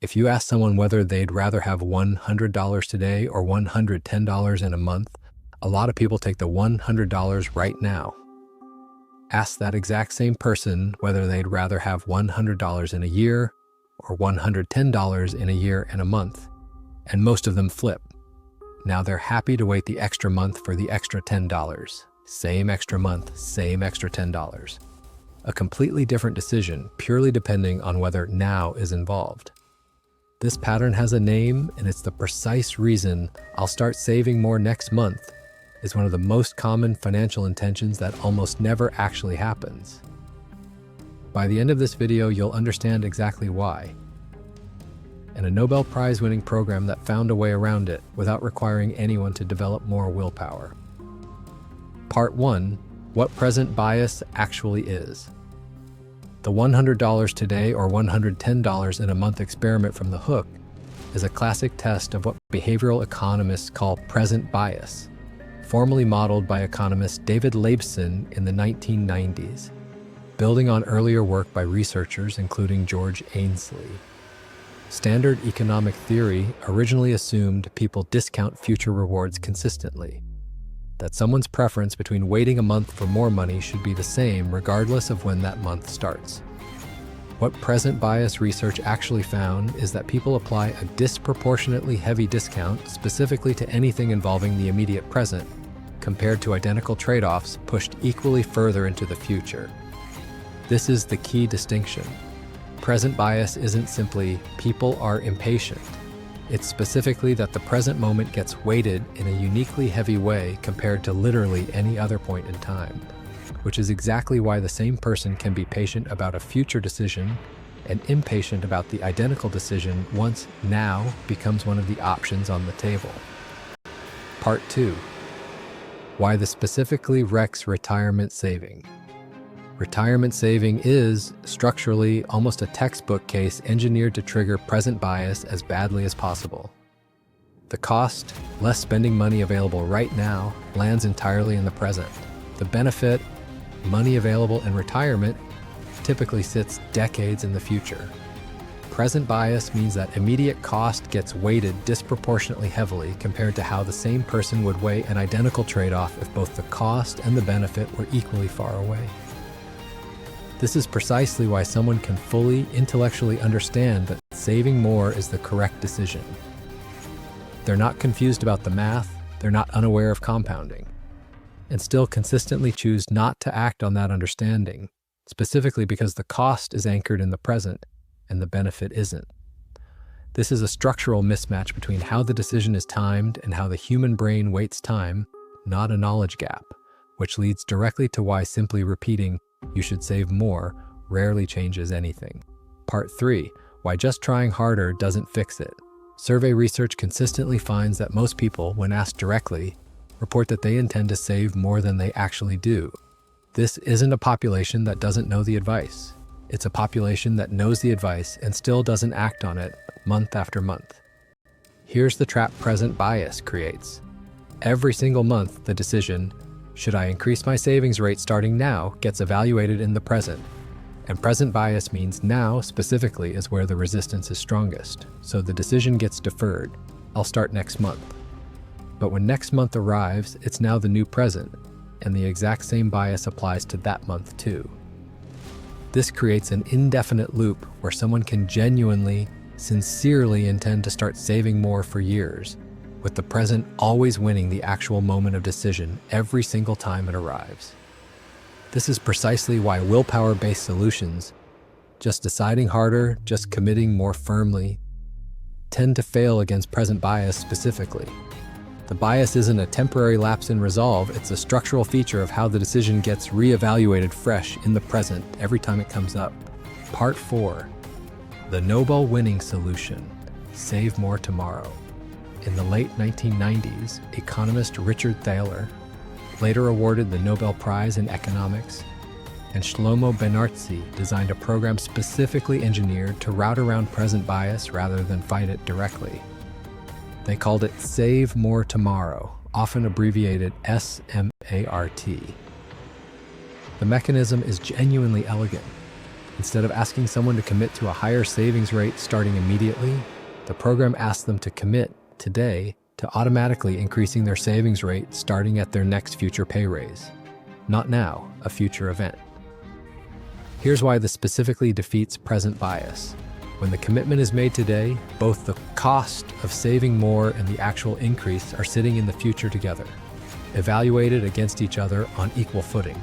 If you ask someone whether they'd rather have $100 today or $110 in a month, a lot of people take the $100 right now. Ask that exact same person whether they'd rather have $100 in a year or $110 in a year and a month, and most of them flip. Now they're happy to wait the extra month for the extra $10. Same extra month, same extra $10. A completely different decision, purely depending on whether now is involved. This pattern has a name, and it's the precise reason "I'll start saving more next month" is one of the most common financial intentions that almost never actually happens. By the end of this video, you'll understand exactly why, and a Nobel Prize-winning program that found a way around it without requiring anyone to develop more willpower. Part 1. What present bias actually is. The $100 today or $110 in a month experiment from the Hook is a classic test of what behavioral economists call present bias, formally modeled by economist David Leibson in the 1990s, building on earlier work by researchers including George Ainsley. Standard economic theory originally assumed people discount future rewards consistently, that someone's preference between waiting a month for more money should be the same regardless of when that month starts. What present bias research actually found is that people apply a disproportionately heavy discount specifically to anything involving the immediate present, compared to identical trade-offs pushed equally further into the future. This is the key distinction. Present bias isn't simply people are impatient. It's specifically that the present moment gets weighted in a uniquely heavy way compared to literally any other point in time, which is exactly why the same person can be patient about a future decision and impatient about the identical decision once now becomes one of the options on the table. Part 2. Why this specifically wrecks retirement saving. Retirement saving is, structurally, almost a textbook case engineered to trigger present bias as badly as possible. The cost, less spending money available right now, lands entirely in the present. The benefit, money available in retirement, typically sits decades in the future. Present bias means that immediate cost gets weighted disproportionately heavily compared to how the same person would weigh an identical trade-off if both the cost and the benefit were equally far away. This is precisely why someone can fully intellectually understand that saving more is the correct decision. They're not confused about the math, they're not unaware of compounding, and still consistently choose not to act on that understanding, specifically because the cost is anchored in the present and the benefit isn't. This is a structural mismatch between how the decision is timed and how the human brain weights time, not a knowledge gap, which leads directly to why simply repeating "you should save more" rarely changes anything. Part 3. Why just trying harder doesn't fix it. Survey research consistently finds that most people, when asked directly, report that they intend to save more than they actually do. This isn't a population that doesn't know the advice. It's a population that knows the advice and still doesn't act on it month after month. Here's the trap present bias creates. Every single month, the decision, should I increase my savings rate starting now, gets evaluated in the present. And present bias means now, specifically, is where the resistance is strongest. So the decision gets deferred. I'll start next month. But when next month arrives, it's now the new present, and the exact same bias applies to that month too. This creates an indefinite loop where someone can genuinely, sincerely intend to start saving more for years, with the present always winning the actual moment of decision every single time it arrives. This is precisely why willpower-based solutions, just deciding harder, just committing more firmly, tend to fail against present bias specifically. The bias isn't a temporary lapse in resolve, it's a structural feature of how the decision gets re-evaluated fresh in the present every time it comes up. Part 4. The Nobel-winning solution. Save more tomorrow. In the late 1990s, economist Richard Thaler, later awarded the Nobel Prize in Economics, and Shlomo Benartzi designed a program specifically engineered to route around present bias rather than fight it directly. They called it Save More Tomorrow, often abbreviated SMART. The mechanism is genuinely elegant. Instead of asking someone to commit to a higher savings rate starting immediately, the program asks them to commit today to automatically increasing their savings rate starting at their next future pay raise. Not now, a future event. Here's why this specifically defeats present bias. When the commitment is made today, both the cost of saving more and the actual increase are sitting in the future together, evaluated against each other on equal footing.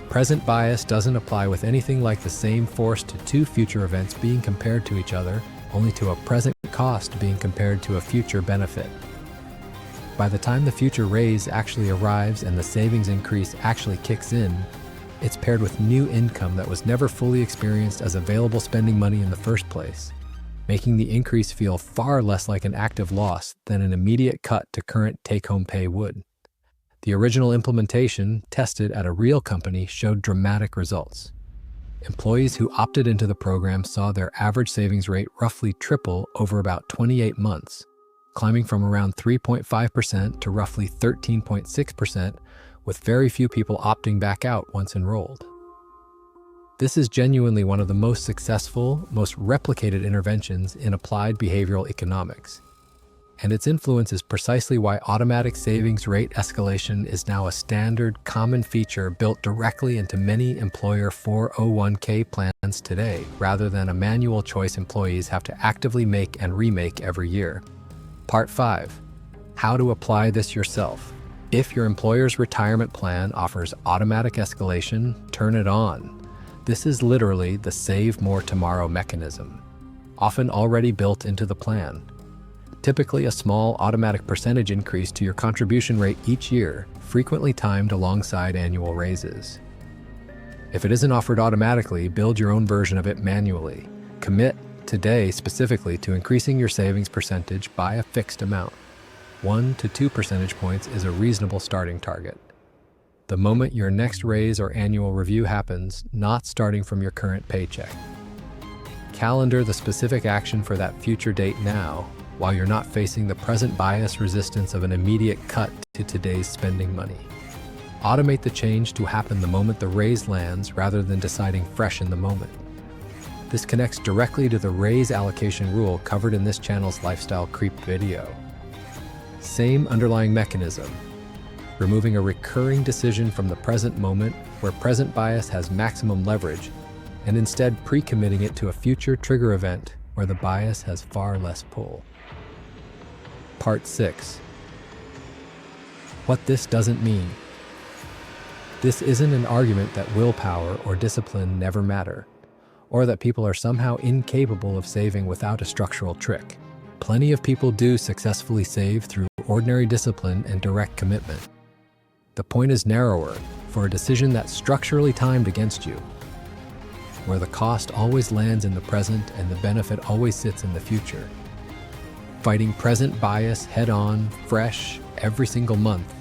Present bias doesn't apply with anything like the same force to two future events being compared to each other, only to a present cost being compared to a future benefit. By the time the future raise actually arrives and the savings increase actually kicks in, it's paired with new income that was never fully experienced as available spending money in the first place, making the increase feel far less like an active loss than an immediate cut to current take-home pay would. The original implementation, tested at a real company, showed dramatic results. Employees who opted into the program saw their average savings rate roughly triple over about 28 months, climbing from around 3.5% to roughly 13.6%, with very few people opting back out once enrolled. This is genuinely one of the most successful, most replicated interventions in applied behavioral economics. And its influence is precisely why automatic savings rate escalation is now a standard, common feature built directly into many employer 401k plans today, rather than a manual choice employees have to actively make and remake every year. Part 5. How to apply this yourself. If your employer's retirement plan offers automatic escalation, turn it on. This is literally the Save More Tomorrow mechanism, often already built into the plan. Typically a small automatic percentage increase to your contribution rate each year, frequently timed alongside annual raises. If it isn't offered automatically, build your own version of it manually. Commit today specifically to increasing your savings percentage by a fixed amount. 1 to 2 percentage points is a reasonable starting target. The moment your next raise or annual review happens, not starting from your current paycheck. Calendar the specific action for that future date now, while you're not facing the present bias resistance of an immediate cut to today's spending money. Automate the change to happen the moment the raise lands rather than deciding fresh in the moment. This connects directly to the raise allocation rule covered in this channel's Lifestyle Creep video. Same underlying mechanism, removing a recurring decision from the present moment where present bias has maximum leverage, and instead pre-committing it to a future trigger event where the bias has far less pull. Part 6. What this doesn't mean. This isn't an argument that willpower or discipline never matter, or that people are somehow incapable of saving without a structural trick. Plenty of people do successfully save through ordinary discipline and direct commitment. The point is narrower, for a decision that's structurally timed against you, where the cost always lands in the present and the benefit always sits in the future. Fighting present bias head-on, fresh, every single month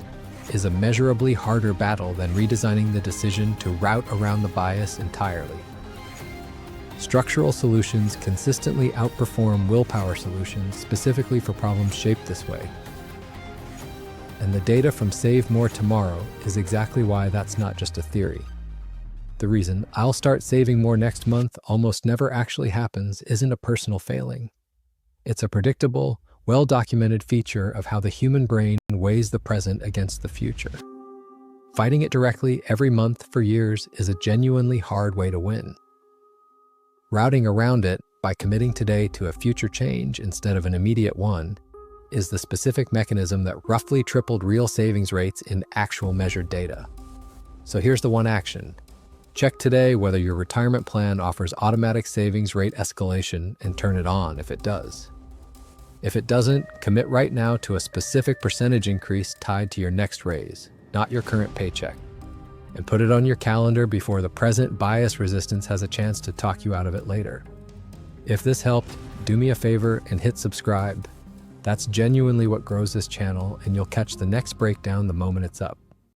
is a measurably harder battle than redesigning the decision to route around the bias entirely. Structural solutions consistently outperform willpower solutions specifically for problems shaped this way. And the data from Save More Tomorrow is exactly why that's not just a theory. The reason I'll start saving more next month almost never actually happens isn't a personal failing. It's a predictable, well-documented feature of how the human brain weighs the present against the future. Fighting it directly every month for years is a genuinely hard way to win. Routing around it by committing today to a future change instead of an immediate one is the specific mechanism that roughly tripled real savings rates in actual measured data. So here's the one action. Check today whether your retirement plan offers automatic savings rate escalation and turn it on if it does. If it doesn't, commit right now to a specific percentage increase tied to your next raise, not your current paycheck, and put it on your calendar before the present bias resistance has a chance to talk you out of it later. If this helped, do me a favor and hit subscribe. That's genuinely what grows this channel, and you'll catch the next breakdown the moment it's up.